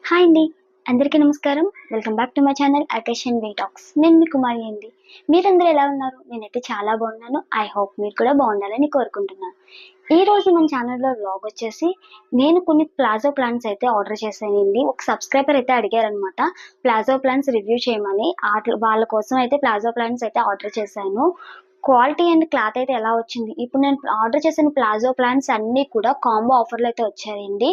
Hi అండి. అందరికీ నమస్కారం. Welcome back to my channel Akash and way talks. నేను మీ కుమారి అండి. మీరందరూ ఎలా ఉన్నారు? నేనైతే చాలా బాగున్నాను. ఐ హోప్ మీరు కూడా బాగుండాలని కోరుకుంటున్నాను. ఈరోజు మన ఛానల్‌లో వ్లాగ్ వచ్చేసి నేను కొన్ని ప్లాజో ప్లాంట్స్ అయితే ఆర్డర్ చేశానండి. ఒక సబ్స్క్రైబర్ అయితే అడిగారనమాట. ప్లాజో ప్లాంట్స్ రివ్యూ చేయమని. వాళ్ళ కోసం అయితే ప్లాజో ప్లాంట్స్ అయితే ఆర్డర్ చేశాను. క్వాలిటీ అండ్ క్లాత్ అయితే ఎలా వచ్చింది? ఇప్పుడు నేను ఆర్డర్ చేసిన ప్లాజో ప్లాంట్స్ అన్నీ కూడా కాంబో ఆఫర్‌లో అయితే వచ్చాయండి.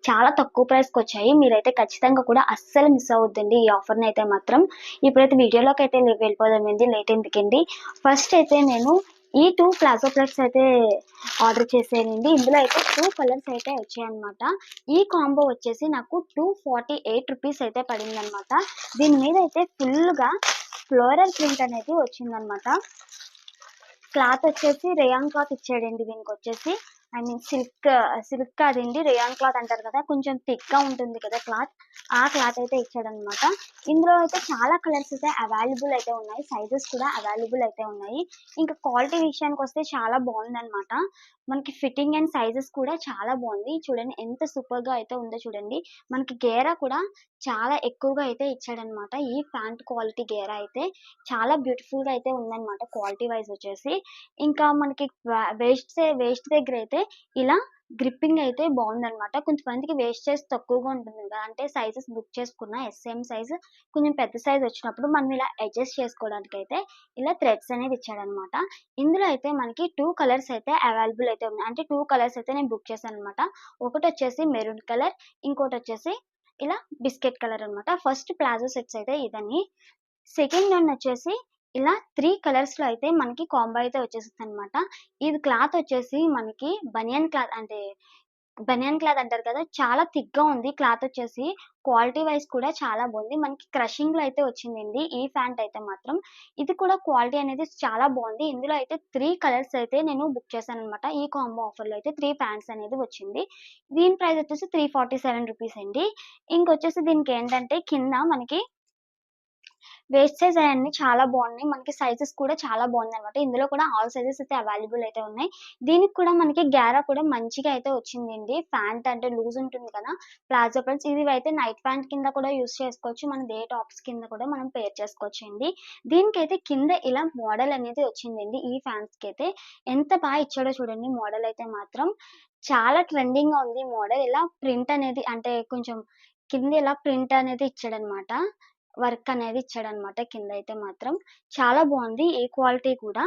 చాలా తక్కువ ప్రైస్‌కొచ్చాయి. మీరైతే ఖచ్చితంగా కూడా అస్సలు మిస్ అవ్వద్దండి ఈ ఆఫర్‌ని అయితే మాత్రం. ఇప్పుడైతే వీడియోలోకి అయితే వెళ్ళిపోదామండి. లేట్ ఎందుకండి. ఫస్ట్ అయితే నేను ఈ 2 ప్లాజో ప్లాంట్స్ అయితే ఆర్డర్ చేశానండి. ఇందులో అయితే 2 కలర్స్ అయితే వచ్చాయన్నమాట. ఈ కాంబో వచ్చేసి నాకు రూ. 248 అయితే పడిందన్నమాట. దీని మీద అయితే ఫుల్‌గా ఫ్లోరల్ ప్రింట్ అనేది వచ్చిందన్నమాట. క్లాత్ వచ్చేసి రేయాన్ క్లాత్ ఇచ్చాడండి దీనికొచ్చేసి. ఐ మీన్ సిల్క్ కాదండి, రేయాన్ క్లాత్ అంటారు కదా! కొంచెం థిక్‌గా ఉంటుంది కదా క్లాత్. ఆ క్లాత్ అయితే ఇచ్చాడనమాట. ఇందులో అయితే చాలా కలర్స్ అయితే అవైలబుల్ అయితే ఉన్నాయి. సైజెస్ కూడా అవైలబుల్ అయితే ఉన్నాయి. ఇంకా క్వాలిటీ విషయానికొస్తే చాలా బావుందనమాట. మనకి ఫిట్టింగ్ అండ్ సైజెస్ కూడా చాలా బావుంది. చూడండి ఎంత సూపర్‌గా అయితే ఉందో చూడండి. మనకి గేరా కూడా చాలా ఎక్కువగా అయితే ఇచ్చాడనమాట. ఈ ప్యాంట్ క్వాలిటీ గేరా అయితే చాలా బ్యూటిఫుల్‌గా అయితే ఉందనమాట క్వాలిటీ వైస్ వచ్చేసి. ఇంకా మనకి వేస్ట్ దగ్గరైతే ఇలా గ్రిప్పింగ్ అయితే బావుందనమాట. కొంతమందికి వేస్ట్ సైజ్ తక్కువగా ఉంటుంది కదా! అంటే సైజెస్ బుక్ చేసుకున్న ఎస్ఎం సైజ్ కొంచెం పెద్ద సైజ్ వచ్చినప్పుడు మనం ఇలా అడ్జస్ట్ చేసుకోవడానికైతే ఇలా థ్రెడ్స్ అనేది ఇచ్చాడనమాట. ఇందులో అయితే మనకి 2 కలర్స్ అయితే అవైలబుల్ అయితే ఉన్నాయి. అంటే 2 కలర్స్ అయితే నేను బుక్ చేశాననమాట. ఒకటొచ్చేసి మెరూన్ కలర్, ఇంకోటొచ్చేసి ఇలా బిస్కెట్ కలర్ అనమాట. ఫస్ట్ ప్లాజో సెట్స్ అయితే ఇదని. సెకండ్ వన్ వచ్చేసి ఇలా 3 కలర్స్‌లో అయితే మనకి కాంబో అయితే వచ్చేసిద్దనమాట. ఇది క్లాత్ వచ్చేసి మనకి బనియన్ క్లాత్ అంటారు కదా! చాలా థిక్‌గా ఉంది క్లాత్ వచ్చేసి. క్వాలిటీ వైస్ కూడా చాలా బావుంది. మనకి క్రషింగ్‌లో అయితే వచ్చిందండి ఈ ప్యాంట్ అయితే మాత్రం. ఇది కూడా క్వాలిటీ అనేది చాలా బావుంది. ఇందులో అయితే 3 కలర్స్ అయితే నేను బుక్ చేశాననమాట. ఈ కాంబో ఆఫర్‌లో అయితే 3 ప్యాంట్స్ అనేది వచ్చింది. దీని ప్రైస్ వచ్చేసి రూ. 347 అండి. ఇంకొచ్చేసి దీనికేంటంటే కింద మనకి వేస్ట్ సైజ్ అయన్నీ చాలా బావున్నాయి. మనకి సైజెస్ కూడా చాలా బావుందనమాట. ఇందులో కూడా ఆల్ సైజెస్ అయితే అవైలబుల్ అయితే ఉన్నాయి. దీనికి కూడా మనకి గ్యారా కూడా మంచిగా అయితే వచ్చిందండి. ప్యాంట్ అంటే లూజ్ ఉంటుంది కదా! ప్లాజో ప్యాంట్స్ ఇవైతే నైట్ ప్యాంట్ కింద కూడా యూజ్ చేసుకోవచ్చు. మన డే టాప్స్ కింద కూడా మనం పేర్ చేసుకోవచ్చండి. దీనికైతే కింద ఇలా మోడల్ అనేది వచ్చిందండి. ఈ ఫ్యాన్స్‌కైతే ఎంత ఇచ్చాడో చూడండి మోడల్ అయితే మాత్రం. చాలా ట్రెండింగ్‌గా ఉంది మోడల్. ఇలా ప్రింట్ అనేది అంటే కొంచెం కింద ఇలా ప్రింట్ అనేది ఇచ్చాడనమాట. వర్క్ అనేది ఇచ్చాడనమాట కిందయితే మాత్రం. చాలా బావుంది. ఈ క్వాలిటీ కూడా.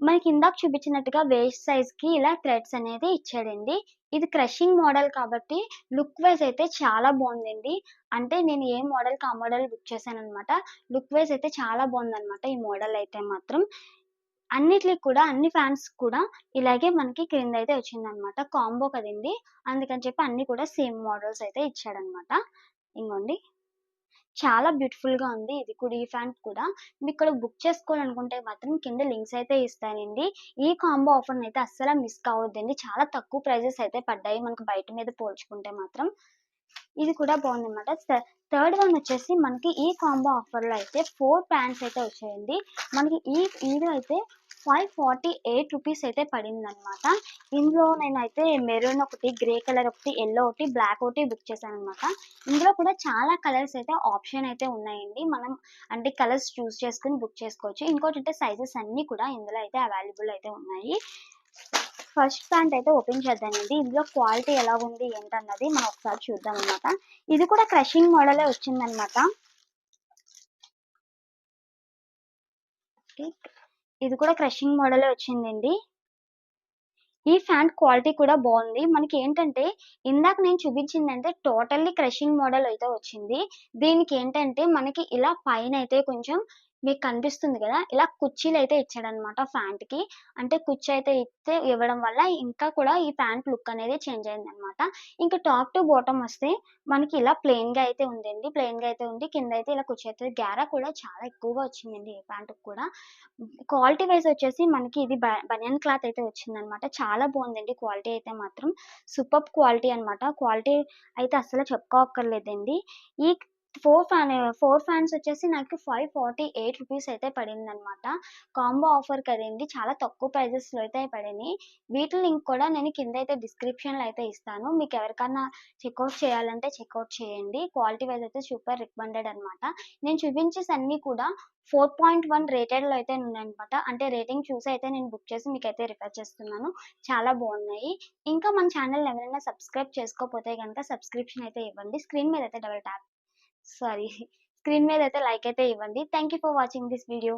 మనకి ఇందాక చూపించినట్టుగా వేస్ట్ సైజ్‌కి ఇలా థ్రెడ్స్ అనేది ఇచ్చాడండి. ఇది క్రషింగ్ మోడల్ కాబట్టి లుక్ వైస్ అయితే చాలా బావుందండి. అంటే నేను ఏ మోడల్‌కి ఆ మోడల్ బుక్ చేశాననమాట. లుక్ వైస్ అయితే చాలా బావుందనమాట ఈ మోడల్ అయితే మాత్రం. అన్నిట్లికి కూడా అన్ని ఫ్యాన్స్ కూడా ఇలాగే మనకి క్రిందయితే వచ్చిందనమాట. కాంబో కదండీ! అందుకని చెప్పి అన్నీ కూడా సేమ్ మోడల్స్ అయితే ఇచ్చాడనమాట. ఇంగోండి. చాలా బ్యూటిఫుల్‌గా ఉంది. ఇది కూడా ఈ ఫ్యాంట్ కూడా. మీరిక్కడ బుక్ చేసుకోవాలనుకుంటే మాత్రం కింద లింక్స్ అయితే ఇస్తానండి. ఈ కాంబో ఆఫర్‌నైతే అస్సల మిస్ కావద్దండి. చాలా తక్కువ ప్రైజెస్ అయితే పడ్డాయి మనకు బయట మీద పోల్చుకుంటే మాత్రం. ఇది కూడా బావుందనమాట. థర్డ్ వన్ వచ్చేసి మనకి ఈ కాంబో ఆఫర్‌లో అయితే 4 ప్యాంట్స్ అయితే వచ్చాయండి. మనకి ఇది అయితే రూ. 548 అయితే పడిందనమాట. ఇందులో నేనైతే మెరూన్ ఒకటి, గ్రే కలర్ ఒకటి, యెల్లో ఒకటి, బ్లాక్ ఒకటి బుక్ చేశాననమాట. ఇందులో కూడా చాలా కలర్స్ అయితే ఆప్షన్ అయితే ఉన్నాయండి. మనం అంటే కలర్స్ చూజ్ చేసుకొని బుక్ చేసుకోవచ్చు. ఇంకోటంటే సైజెస్ అన్నీ కూడా ఇందులో అయితే అవైలబుల్ అయితే ఉన్నాయి. ఫస్ట్ ప్యాంట్ అయితే ఓపెన్ చేద్దామండి. ఇందులో క్వాలిటీ ఎలాగుంది ఏంటన్నది మనం ఒకసారి చూద్దామనమాట. ఇది కూడా క్రషింగ్ మోడలే వచ్చిందనమాట. ఓకే. ఇది కూడా క్రషింగ్ మోడలే వచ్చిందండి. ఈ ఫ్యాంట్ క్వాలిటీ కూడా బావుంది. మనకేంటంటే ఇందాక నేను చూపించిందంటే టోటల్లీ క్రషింగ్ మోడల్ అయితే వచ్చింది. దీనికేంటంటే మనకి ఇలా పైనైతే కొంచెం మీకు కనిపిస్తుంది గదా! ఇలా కుర్చీలైతే ఇచ్చాడనమాట ఫ్యాంట్‌కి. అంటే కుర్చీ అయితే ఇవ్వడం వల్ల ఇంకా కూడా ఈ ప్యాంట్ లుక్ అనేది చేంజ్ అయిందనమాట. ఇంకా టాప్ టు బాటమ్ వస్తే మనకి ఇలా ప్లెయిన్‌గా అయితే ఉందండి. ప్లెయిన్‌గా అయితే ఉంది. కిందయితే ఇలా కుర్చీ అయితే గ్యారా కూడా చాలా ఎక్కువగా వచ్చిందండి ఈ ప్యాంట్‌కి కూడా. క్వాలిటీ వైస్ వచ్చేసి మనకి ఇది బనియన్ క్లాత్ అయితే వచ్చిందనమాట. చాలా బావుందండి క్వాలిటీ అయితే మాత్రం. సూపర్బ్ క్వాలిటీ అనమాట. క్వాలిటీ అయితే అస్సలు చెప్పుకోక్కర్లేదండి. ఈ 4 ఫ్యాన్స్ వచ్చేసి నాకు 548 రూపీస్ అయితే పడిందనమాట. కాంబో ఆఫర్ కదండీ! చాలా తక్కువ ప్రైజెస్‌లో అయితే పడినియి. వీటి లింక్ కూడా నేను కిందైతే డిస్క్రిప్షన్‌లో అయితే ఇస్తాను. మీకెవరికన్నా చెకౌట్ చేయాలంటే చెకౌట్ చేయండి. క్వాలిటీ వైస్ అయితే సూపర్ రికమెండెడ్ అనమాట. నేను చూపించేసి అన్నీ కూడా 4.1 రేటెడ్‌లో అయితే ఉన్నాయన్నమాట. అంటే రేటింగ్ చూసి అయితే నేను బుక్ చేసి మీకైతే రిఫర్ చేస్తున్నాను. చాలా బావున్నాయి. ఇంకా మన ఛానెల్‌ని ఎవరైనా సబ్స్క్రైబ్ చేసుకోకపోతే గనక సబ్స్క్రిప్షన్ అయితే ఇవ్వండి. స్క్రీన్ మీద అయితే డబుల్ ట్యాప్ సారీ స్క్రీన్ మీద అయితే లైక్ అయితే ఇవ్వండి. Thank you for watching this video.